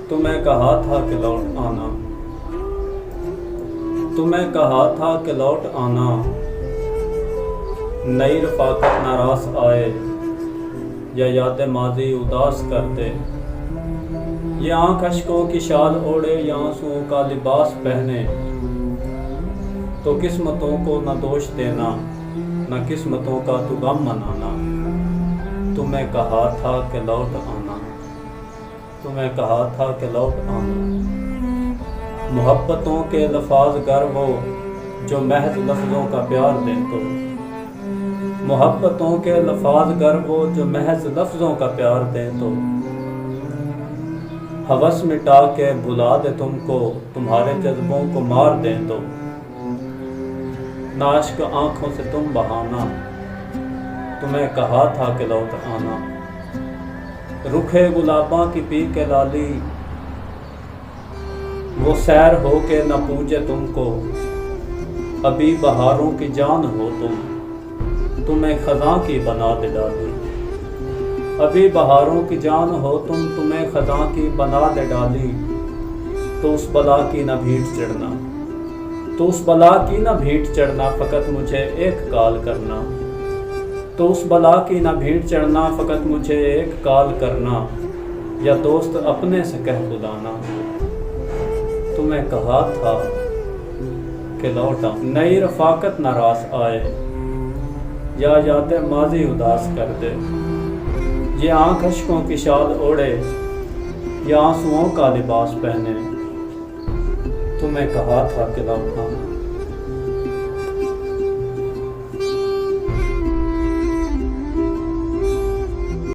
تمہیں کہا تھا کہ لوٹ آنا، تمہیں کہا تھا کہ لوٹ آنا، نئی رفاقت ناراض آئے یا یاد ماضی اداس کر دے، یہ آنکھ اشکوں کی شال اوڑھے یا آنسوؤں کا لباس پہنے، تو قسمتوں کو نہ دوش دینا، نہ قسمتوں کا تو غم منانا۔ تمہیں کہا تھا کہ لوٹ آنا، تمہیں کہا تھا کہ لوٹ آنا۔ محبتوں کے لفاظ گر وہ جو محض لفظوں کا پیار دیں تو، محبتوں کے لفاظ گر وہ جو محض لفظوں کا پیار دیں تو، ہوس مٹا کے بھلا دے تم کو تمہارے جذبوں کو مار دیں تو، نہ اشک آنکھوں سے تم بہانا، تمہیں کہا تھا کہ لوٹ آنا۔ رکھے گلاباں کی پی کے لالی، وہ سیر ہو کے نہ پوجے تم کو، ابھی بہاروں کی جان ہو تم، تمہیں خزاں کی بنا دے ڈالی۔ ابھی بہاروں کی جان ہو تم، تمہیں خزاں کی بنا دے ڈالی، تو اس بلا کی نہ بھیٹ چڑھنا، تو اس بلا کی نہ بھیٹ چڑھنا، فقط مجھے ایک کال کرنا، تو اس بلا کی نہ بھیٹ چڑھنا، فقط مجھے ایک کال کرنا، یا دوست اپنے سے کہہ بلانا۔ تمہیں کہا تھا کہ لوٹا، نئی رفاقت ناراض آئے یا یاد ماضی اداس کر دے، یہ آنکھ اشکوں کی شال اوڑھے یا آنسوؤں کا لباس پہنے، تمہیں کہا تھا کہ لوٹا۔